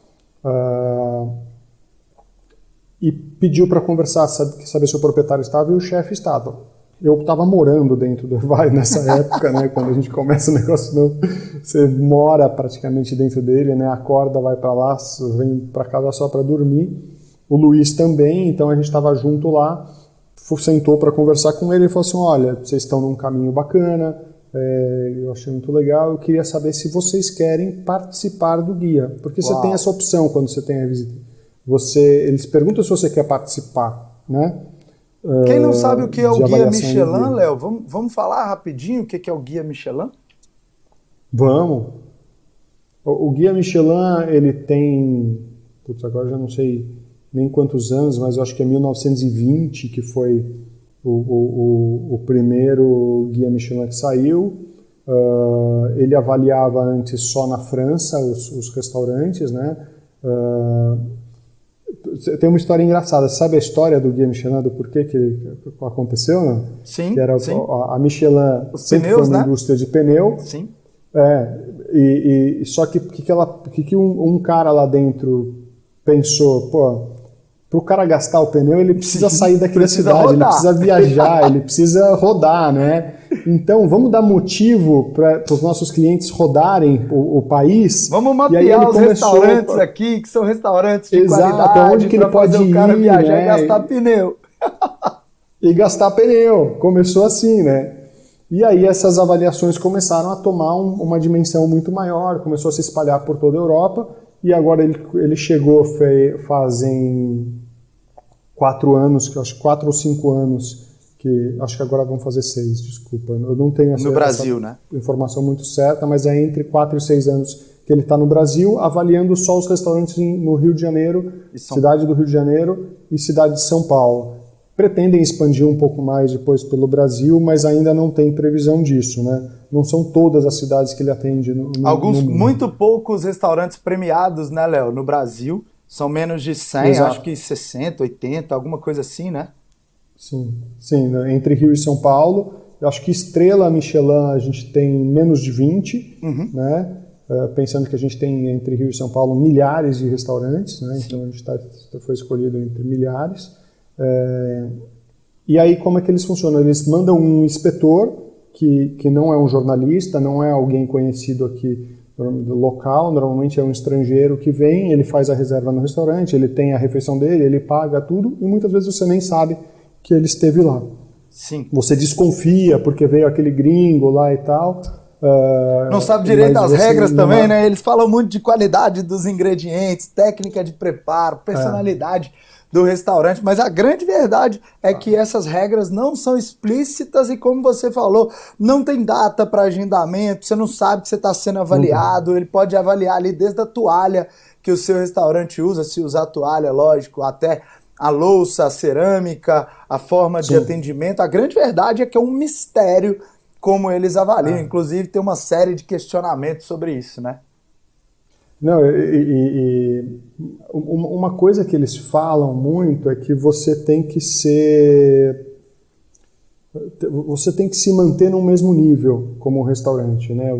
Speaker 3: e pediu para conversar, saber se o proprietário estava, e o chefe estava. Eu estava morando dentro do Evai nessa época, né? Quando a gente começa o negócio novo, você mora praticamente dentro dele, né? Acorda, vai para lá, vem para casa só para dormir. O Luiz também, então a gente estava junto lá, sentou para conversar com ele e falou assim, olha, vocês estão num caminho bacana, eu achei muito legal, eu queria saber se vocês querem participar do guia, porque você tem essa opção quando você tem a visita. Eles perguntam se você quer participar, né?
Speaker 2: Quem não sabe o que é o Guia Michelin, Léo, vamos falar rapidinho o que é o Guia Michelin?
Speaker 3: Vamos. O Guia Michelin, ele tem... agora já não sei nem quantos anos, mas eu acho que é 1920 que foi o primeiro Guia Michelin que saiu. Ele avaliava antes só na França os restaurantes, né? Tem uma história engraçada. Você sabe a história do Guia Michelin, do porquê que aconteceu, né?
Speaker 2: Sim,
Speaker 3: que era
Speaker 2: sim.
Speaker 3: A Michelin
Speaker 2: Os
Speaker 3: sempre
Speaker 2: pneus,
Speaker 3: foi uma
Speaker 2: né?
Speaker 3: indústria de pneu.
Speaker 2: Sim.
Speaker 3: Só que um cara lá dentro pensou, pô, para o cara gastar o pneu, ele precisa sair daqui da cidade, rodar. Ele precisa viajar, ele precisa rodar, né? Então, vamos dar motivo para os nossos clientes rodarem o país.
Speaker 2: Vamos mapear os restaurantes aqui, que são restaurantes de qualidade,
Speaker 3: onde que ele pode ir,
Speaker 2: o cara viajar,
Speaker 3: né?
Speaker 2: E gastar pneu.
Speaker 3: E gastar pneu. Começou assim, né? E aí essas avaliações começaram a tomar uma dimensão muito maior, começou a se espalhar por toda a Europa, e agora ele chegou fazem 4 anos, que eu acho 4 ou 5 anos, que acho que agora vão fazer 6, desculpa. Eu não tenho
Speaker 2: no Brasil, né?
Speaker 3: Informação muito certa, mas é entre 4 e 6 anos que ele está no Brasil, avaliando só os restaurantes no Rio de Janeiro, cidade do Rio de Janeiro e cidade de São Paulo. Pretendem expandir um pouco mais depois pelo Brasil, mas ainda não tem previsão disso, né? Não são todas as cidades que ele atende no
Speaker 2: Alguns,
Speaker 3: mundo.
Speaker 2: muito poucos restaurantes premiados, né, Léo? No Brasil, são menos de 100,
Speaker 3: Exato.
Speaker 2: acho que 60, 80, alguma coisa assim, né?
Speaker 3: Sim, né? Entre Rio e São Paulo, eu acho que estrela Michelin a gente tem menos de 20, né? Pensando que a gente tem entre Rio e São Paulo milhares de restaurantes, né? Então a gente foi escolhido entre milhares. E aí como é que eles funcionam? Eles mandam um inspetor que não é um jornalista, não é alguém conhecido aqui do local, normalmente é um estrangeiro que vem, ele faz a reserva no restaurante, ele tem a refeição dele, ele paga tudo e muitas vezes você nem sabe que ele esteve lá.
Speaker 2: Sim.
Speaker 3: Você desconfia porque veio aquele gringo lá e tal.
Speaker 2: Não sabe direito as regras também,
Speaker 3: é...
Speaker 2: né? Eles falam muito de qualidade dos ingredientes, técnica de preparo, personalidade do restaurante, mas a grande verdade é que essas regras não são explícitas e, como você falou, não tem data para agendamento, você não sabe que você está sendo avaliado, ele pode avaliar ali desde a toalha que o seu restaurante usa, se usar toalha, lógico, até a louça, a cerâmica, a forma de atendimento. A grande verdade é que é um mistério como eles avaliam. Inclusive, tem uma série de questionamentos sobre isso, né?
Speaker 3: Não, uma coisa que eles falam muito é que você tem que se manter no mesmo nível como restaurante, né?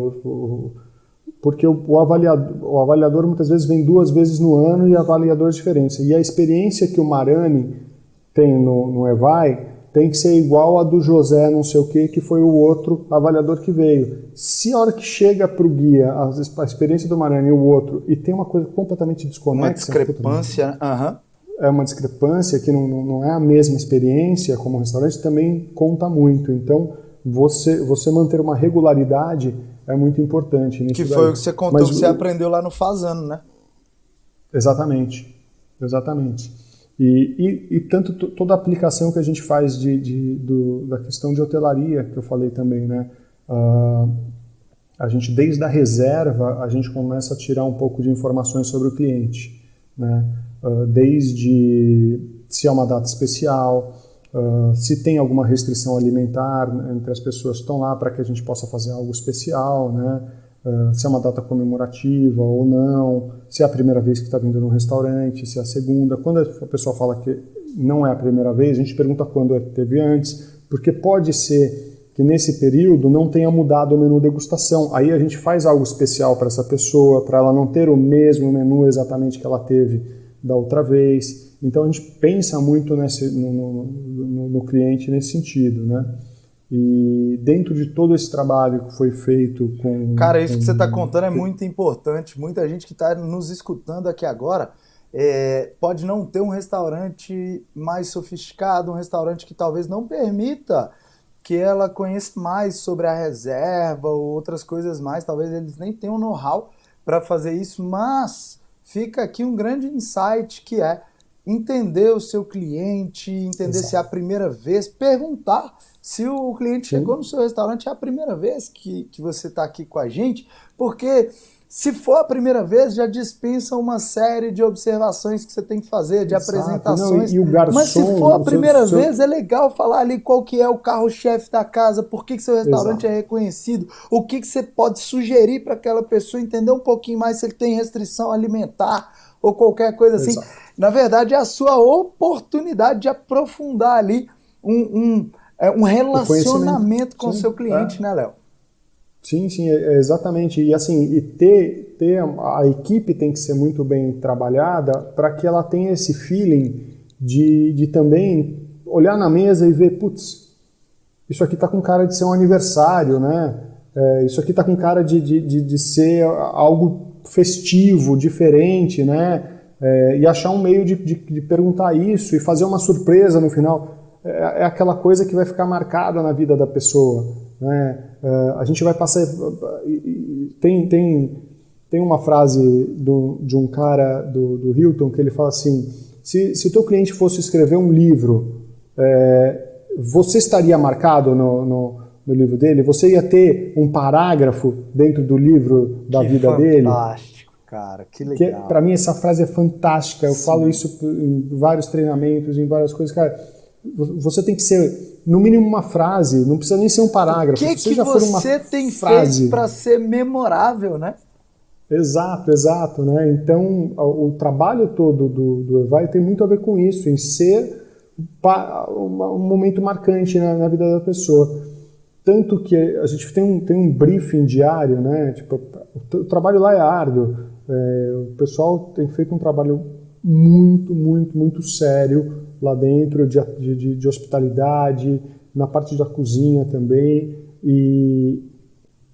Speaker 3: Porque o avaliador muitas vezes vem 2 vezes no ano e avaliadores diferentes. E a experiência que o Marani tem no EVAI tem que ser igual a do José não sei o que foi o outro avaliador que veio. Se a hora que chega para o guia a experiência do Marani e o outro, e tem uma coisa completamente desconexa...
Speaker 2: Uma discrepância,
Speaker 3: É uma discrepância que não é a mesma experiência como restaurante, também conta muito. Então, você manter uma regularidade é muito importante nisso.
Speaker 2: Que foi o que você contou, que você aprendeu lá no Fazano, né?
Speaker 3: Exatamente. E tanto toda a aplicação que a gente faz da questão de hotelaria, que eu falei também, né? A gente, desde a reserva, a gente começa a tirar um pouco de informações sobre o cliente, né? Desde se é uma data especial, se tem alguma restrição alimentar entre as pessoas que estão lá para que a gente possa fazer algo especial, né? Se é uma data comemorativa ou não, se é a primeira vez que está vindo no restaurante, se é a segunda. Quando a pessoa fala que não é a primeira vez, a gente pergunta quando teve antes, porque pode ser que nesse período não tenha mudado o menu degustação. Aí a gente faz algo especial para essa pessoa, para ela não ter o mesmo menu exatamente que ela teve da outra vez. Então a gente pensa muito no cliente nesse sentido, né? E dentro de todo esse trabalho que foi feito com...
Speaker 2: Cara, isso que você está contando é muito importante. Muita gente que está nos escutando aqui agora pode não ter um restaurante mais sofisticado, um restaurante que talvez não permita que ela conheça mais sobre a reserva ou outras coisas mais. Talvez eles nem tenham know-how para fazer isso, mas fica aqui um grande insight que é entender o seu cliente, entender se é a primeira vez, perguntar se o cliente chegou no seu restaurante é a primeira vez que você está aqui com a gente, porque se for a primeira vez, já dispensa uma série de observações que você tem que fazer, de apresentações.
Speaker 3: Não, e o garçom,
Speaker 2: mas se for a primeira vez, é legal falar ali qual que é o carro-chefe da casa, por que seu restaurante é reconhecido, o que você pode sugerir para aquela pessoa entender um pouquinho mais se ele tem restrição alimentar ou qualquer coisa assim. Na verdade, é a sua oportunidade de aprofundar ali um relacionamento com o seu cliente, né, Léo?
Speaker 3: Sim, exatamente. E assim, ter a equipe tem que ser muito bem trabalhada para que ela tenha esse feeling de também olhar na mesa e ver, putz, isso aqui tá com cara de ser um aniversário, né? Isso aqui tá com cara de ser algo festivo, diferente, né? E achar um meio de perguntar isso e fazer uma surpresa no final. É aquela coisa que vai ficar marcada na vida da pessoa, né? A gente vai passar... Tem uma frase de um cara do Hilton que ele fala assim, Se o teu cliente fosse escrever um livro, você estaria marcado no livro dele? Você ia ter um parágrafo dentro do livro da vida dele?
Speaker 2: Fantástico, cara, que legal.
Speaker 3: Para mim essa frase é fantástica, eu falo isso em vários treinamentos, em várias coisas, cara. Você tem que ser, no mínimo, uma frase, não precisa nem ser um parágrafo.
Speaker 2: O que você tem feito para ser memorável, né?
Speaker 3: Exato, né? Então, o trabalho todo do Evai tem muito a ver com isso, em ser um momento marcante na vida da pessoa. Tanto que a gente tem um briefing diário, né? Tipo, o trabalho lá é árduo. O pessoal tem feito um trabalho muito sério lá dentro de hospitalidade, na parte da cozinha também. E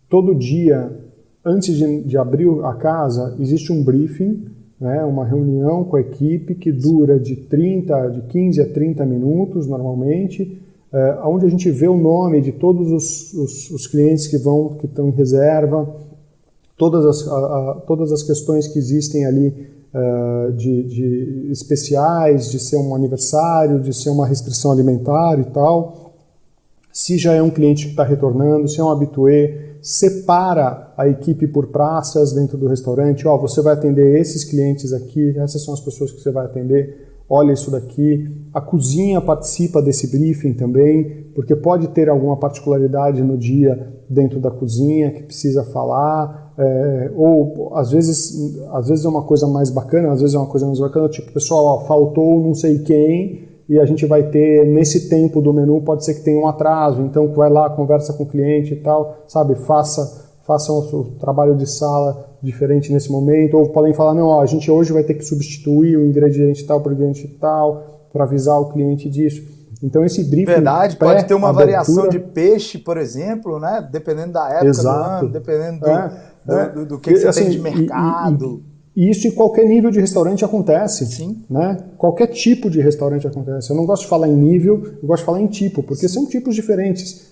Speaker 3: todo dia, antes de abrir a casa, existe um briefing, né? Uma reunião com a equipe que dura de 15 a 30 minutos normalmente, onde a gente vê o nome de todos os clientes que estão em reserva, todas as questões que existem ali de especiais, de ser um aniversário, de ser uma restrição alimentar e tal. Se já é um cliente que está retornando, se é um habitué, separa a equipe por praças dentro do restaurante. Você vai atender esses clientes aqui, essas são as pessoas que você vai atender, olha isso daqui. A cozinha participa desse briefing também, porque pode ter alguma particularidade no dia dentro da cozinha que precisa falar, ou às vezes é uma coisa mais bacana, tipo, pessoal, faltou não sei quem, e a gente vai ter, nesse tempo do menu, pode ser que tenha um atraso, então vai lá, conversa com o cliente e tal, sabe, façam o seu trabalho de sala diferente nesse momento, ou podem falar, não, a gente hoje vai ter que substituir o ingrediente tal por ingrediente tal, para avisar o cliente disso. Então esse briefing...
Speaker 2: Verdade, pode ter uma variação de peixe, por exemplo, né? Dependendo da época do ano, dependendo do que você tem de mercado.
Speaker 3: E isso em qualquer nível de restaurante acontece.
Speaker 2: Sim.
Speaker 3: Né? Qualquer tipo de restaurante acontece. Eu não gosto de falar em nível, eu gosto de falar em tipo, porque são tipos diferentes.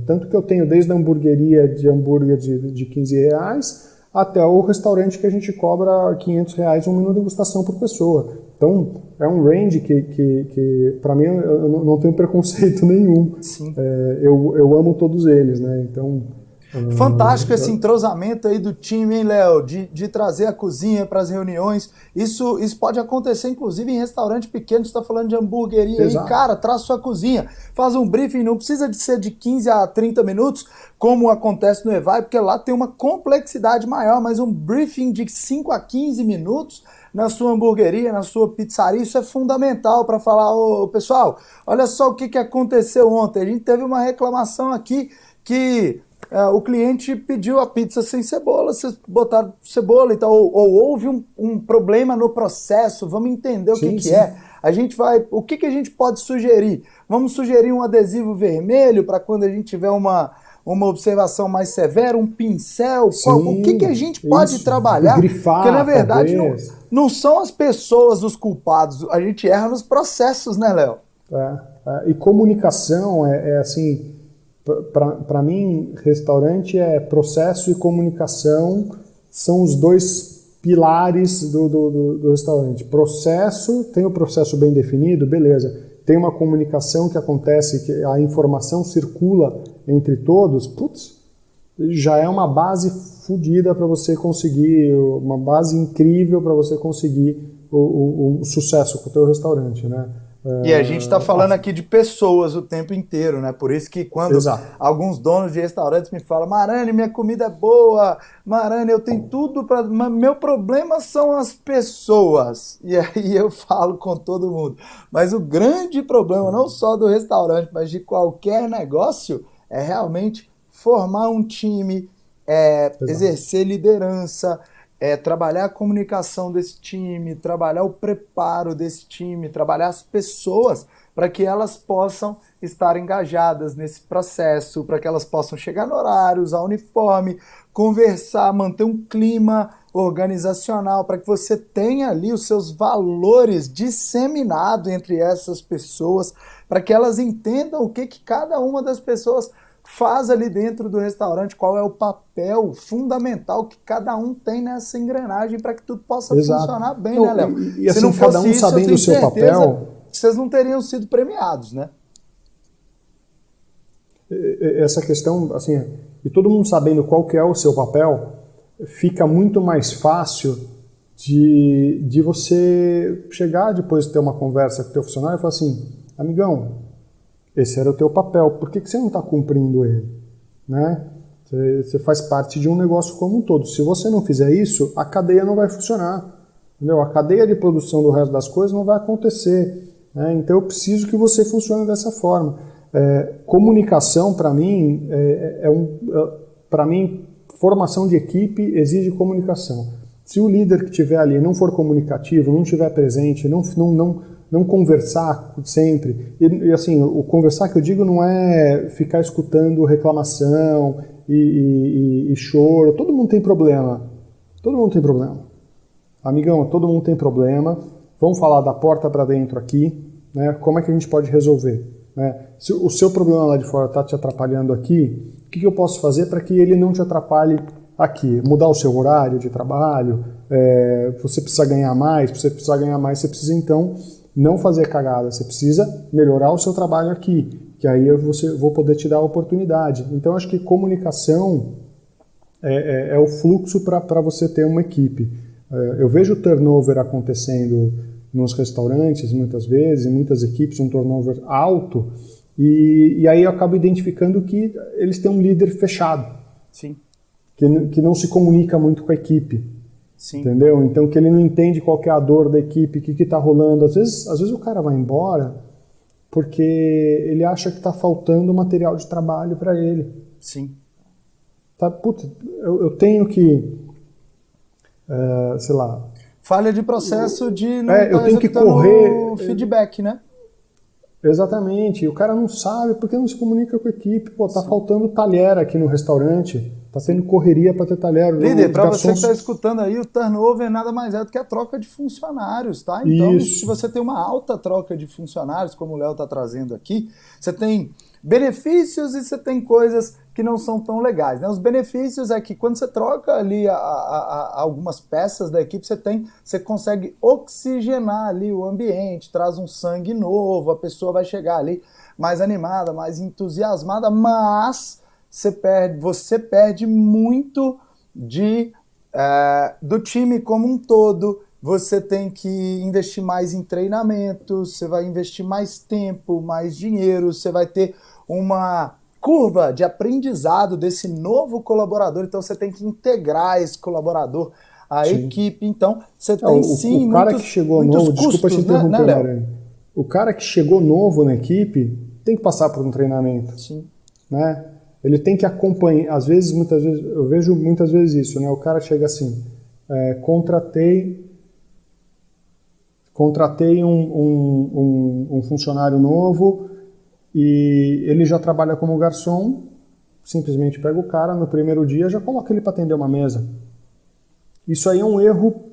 Speaker 3: Tanto que eu tenho desde a hamburgueria de hambúrguer de R$15 até o restaurante que a gente cobra R$500 um menu de degustação por pessoa. Então, é um range que para mim, eu não tenho preconceito nenhum.
Speaker 2: Sim.
Speaker 3: Eu amo todos eles, né? Então...
Speaker 2: Fantástico esse entrosamento aí do time, hein, Léo? De trazer a cozinha para as reuniões. Isso pode acontecer, inclusive, em restaurante pequeno. Você está falando de hamburgueria aí. Cara, traz sua cozinha. Faz um briefing, não precisa de ser de 15 a 30 minutos, como acontece no Evai, porque lá tem uma complexidade maior, mas um briefing de 5 a 15 minutos na sua hamburgueria, na sua pizzaria, isso é fundamental para falar, pessoal, olha só o que aconteceu ontem. A gente teve uma reclamação aqui que... o cliente pediu a pizza sem cebola, vocês botaram cebola e tal, ou houve um problema no processo, vamos entender o que é. O que a gente pode sugerir? Vamos sugerir um adesivo vermelho para quando a gente tiver uma observação mais severa, um pincel, o que a gente pode trabalhar?
Speaker 3: Grifar,
Speaker 2: porque na verdade não são as pessoas os culpados, a gente erra nos processos, né, Léo?
Speaker 3: E comunicação é assim... Para mim, restaurante é processo e comunicação, são os dois pilares do restaurante. Processo, tem o processo bem definido, beleza. Tem uma comunicação que acontece, que a informação circula entre todos, já é uma base fodida para você conseguir, uma base incrível para você conseguir o sucesso com o teu restaurante, né?
Speaker 2: E a gente está falando aqui de pessoas o tempo inteiro, né? Por isso que quando alguns donos de restaurantes me falam, Marani, minha comida é boa, Marani, eu tenho tudo para... Meu problema são as pessoas. E aí eu falo com todo mundo. Mas o grande problema, não só do restaurante, mas de qualquer negócio, é realmente formar um time, exercer liderança, trabalhar a comunicação desse time, trabalhar o preparo desse time, trabalhar as pessoas para que elas possam estar engajadas nesse processo, para que elas possam chegar no horário, usar uniforme, conversar, manter um clima organizacional, para que você tenha ali os seus valores disseminados entre essas pessoas, para que elas entendam o que cada uma das pessoas faz ali dentro do restaurante, qual é o papel fundamental que cada um tem nessa engrenagem para que tudo possa funcionar bem, né, Léo?
Speaker 3: E assim, se não cada um sabendo o seu papel,
Speaker 2: vocês não teriam sido premiados, né?
Speaker 3: Essa questão, assim, e todo mundo sabendo qual que é o seu papel, fica muito mais fácil de você chegar depois de ter uma conversa com o teu funcionário e falar assim, amigão, esse era o teu papel, por que você não está cumprindo ele? Né? Você faz parte de um negócio como um todo. Se você não fizer isso, a cadeia não vai funcionar. Entendeu? A cadeia de produção do resto das coisas não vai acontecer. Né? Então eu preciso que você funcione dessa forma. Comunicação, para mim, para mim, formação de equipe exige comunicação. Se o líder que estiver ali não for comunicativo, não estiver presente, não conversar sempre, e assim, o conversar que eu digo não é ficar escutando reclamação e choro, todo mundo tem problema, amigão, todo mundo tem problema, vamos falar da porta para dentro aqui, né? Como é que a gente pode resolver? Né? Se o seu problema lá de fora está te atrapalhando aqui, o que eu posso fazer para que ele não te atrapalhe aqui? Mudar o seu horário de trabalho, você precisa ganhar mais, você precisa então não fazer cagada, você precisa melhorar o seu trabalho aqui, que aí eu vou poder te dar a oportunidade. Então acho que comunicação é o fluxo para você ter uma equipe. Eu vejo o turnover acontecendo nos restaurantes muitas vezes, em muitas equipes, um turnover alto, e aí eu acabo identificando que eles têm um líder fechado.
Speaker 2: Sim.
Speaker 3: Que não se comunica muito com a equipe.
Speaker 2: Sim.
Speaker 3: Entendeu? Então que ele não entende qual que é a dor da equipe, o que está rolando. Às vezes o cara vai embora porque ele acha que está faltando material de trabalho para ele.
Speaker 2: Sim.
Speaker 3: Tá, putz, eu tenho que, sei lá...
Speaker 2: Falha de processo de não
Speaker 3: eu tenho que correr...
Speaker 2: feedback, né?
Speaker 3: Exatamente. O cara não sabe porque não se comunica com a equipe. Pô, tá faltando talher aqui no restaurante. Tá tendo correria para ter talher.
Speaker 2: Líder, para você que está escutando aí, o turnover nada mais é do que a troca de funcionários, tá? Então, se você tem uma alta troca de funcionários, como o Léo está trazendo aqui, você tem benefícios e você tem coisas que não são tão legais, né? Os benefícios é que quando você troca ali algumas peças da equipe, você consegue oxigenar ali o ambiente, traz um sangue novo, a pessoa vai chegar ali mais animada, mais entusiasmada, mas você perde muito do time como um todo. Você tem que investir mais em treinamento, você vai investir mais tempo, mais dinheiro, você vai ter uma curva de aprendizado desse novo colaborador, então você tem que integrar esse colaborador à equipe, então você tem sim
Speaker 3: o cara que chegou novo, desculpa te interromper, Léo. O cara que chegou novo na equipe tem que passar por um treinamento.
Speaker 2: Sim. Né?
Speaker 3: Ele tem que acompanhar, muitas vezes, eu vejo muitas vezes isso, né? O cara chega assim, contratei um funcionário novo e ele já trabalha como garçom, simplesmente pega o cara no primeiro dia, já coloca ele para atender uma mesa. Isso aí é um erro,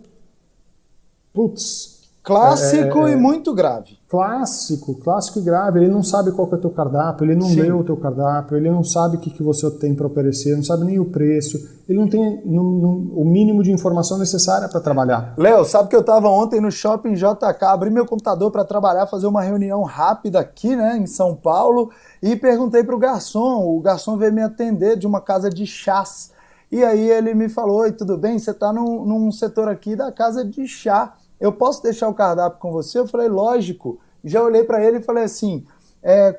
Speaker 2: clássico e muito grave.
Speaker 3: Clássico e grave. Ele não sabe qual que é o teu cardápio, ele não leu o teu cardápio, ele não sabe o que você tem para oferecer, não sabe nem o preço, ele não tem o mínimo de informação necessária para trabalhar.
Speaker 2: Léo, sabe que eu estava ontem no Shopping JK, abri meu computador para trabalhar, fazer uma reunião rápida aqui, né, em São Paulo, e perguntei para o garçom veio me atender de uma casa de chás, e aí ele me falou, oi, tudo bem? Você está num setor aqui da casa de chá, eu posso deixar o cardápio com você? Eu falei, lógico. Já olhei para ele e falei assim,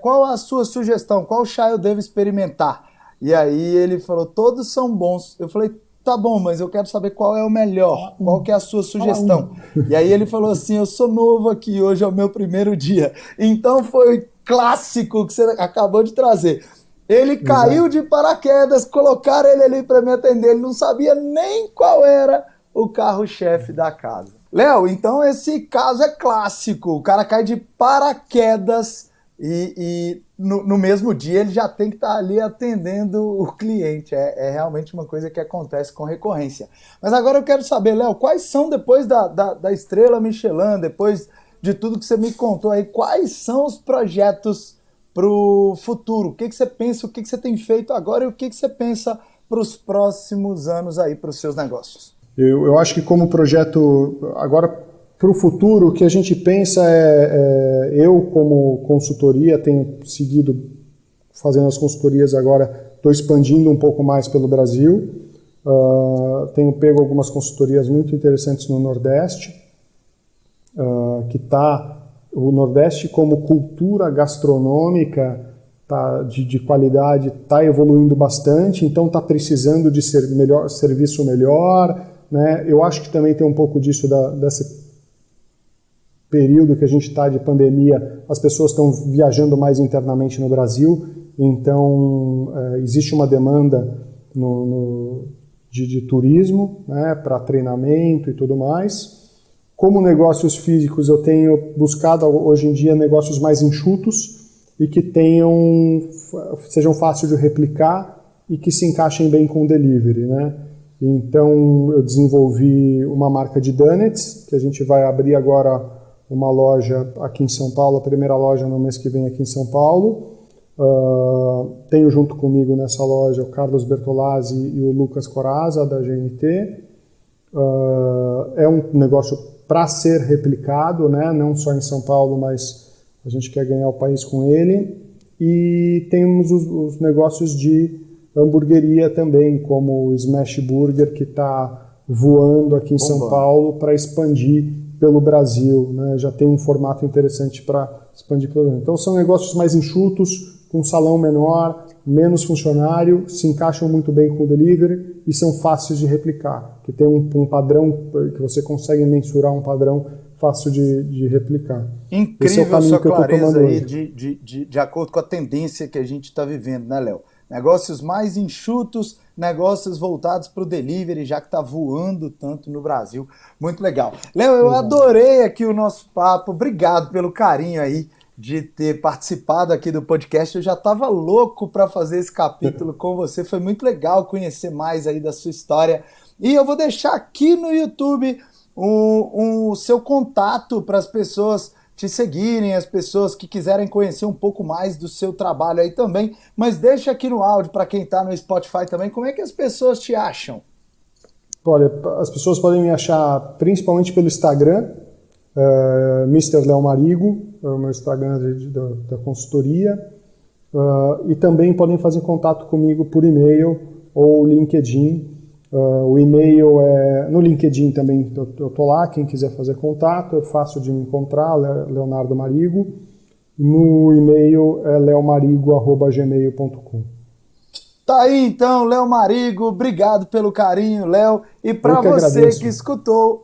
Speaker 2: qual a sua sugestão? Qual chá eu devo experimentar? E aí ele falou, todos são bons. Eu falei, tá bom, mas eu quero saber qual é o melhor, qual que é a sua sugestão? E aí ele falou assim, eu sou novo aqui, hoje é o meu primeiro dia. Então foi clássico que você acabou de trazer. Ele caiu de paraquedas, colocaram ele ali para me atender, ele não sabia nem qual era o carro-chefe da casa. Léo, então esse caso é clássico, o cara cai de paraquedas e no mesmo dia ele já tem que estar ali atendendo o cliente, é realmente uma coisa que acontece com recorrência. Mas agora eu quero saber, Léo, quais são depois da estrela Michelin, depois de tudo que você me contou aí, quais são os projetos para o futuro? O que você pensa, o que você tem feito agora e o que você pensa para os próximos anos aí para os seus negócios?
Speaker 3: Eu acho que como projeto, agora para o futuro, o que a gente pensa eu como consultoria tenho seguido fazendo as consultorias agora, estou expandindo um pouco mais pelo Brasil, tenho pego algumas consultorias muito interessantes no Nordeste, o Nordeste como cultura gastronômica de qualidade está evoluindo bastante, então está precisando de serviço melhor, né? Eu acho que também tem um pouco disso desse período que a gente está de pandemia, as pessoas estão viajando mais internamente no Brasil, então existe uma demanda de turismo, né, para treinamento e tudo mais. Como negócios físicos, eu tenho buscado hoje em dia negócios mais enxutos e que sejam fáceis de replicar e que se encaixem bem com o delivery, né? Então eu desenvolvi uma marca de donuts, que a gente vai abrir agora uma loja aqui em São Paulo, a primeira loja no mês que vem aqui em São Paulo. Tenho junto comigo nessa loja o Carlos Bertolazzi e o Lucas Corazza, da GNT. É um negócio para ser replicado, né? Não só em São Paulo, mas a gente quer ganhar o país com ele. E temos os negócios de hamburgueria também, como o Smash Burger, que está voando aqui em São Paulo para expandir pelo Brasil, né? Já tem um formato interessante para expandir pelo Brasil. Então são negócios mais enxutos, com um salão menor, menos funcionário, se encaixam muito bem com o delivery e são fáceis de replicar, que tem um padrão, que você consegue mensurar um padrão fácil de replicar.
Speaker 2: Incrível a sua clareza aí de acordo com a tendência que a gente está vivendo, né, Léo? Negócios mais enxutos, negócios voltados para o delivery, já que está voando tanto no Brasil. Muito legal. Léo, eu adorei aqui o nosso papo. Obrigado pelo carinho aí de ter participado aqui do podcast. Eu já estava louco para fazer esse capítulo com você. Foi muito legal conhecer mais aí da sua história. E eu vou deixar aqui no YouTube o seu contato para as pessoas te seguirem, as pessoas que quiserem conhecer um pouco mais do seu trabalho aí também. Mas deixa aqui no áudio para quem está no Spotify também, como é que as pessoas te acham?
Speaker 3: Olha, as pessoas podem me achar principalmente pelo Instagram, Mr. Léo Marigo, é o meu Instagram da consultoria, e também podem fazer contato comigo por e-mail ou LinkedIn. O e-mail no LinkedIn também eu estou lá, quem quiser fazer contato, é fácil de me encontrar, Leonardo Marigo. No e-mail é leomarigo@gmail.com.
Speaker 2: Tá aí então, Léo Marigo, obrigado pelo carinho, Léo. E para você que escutou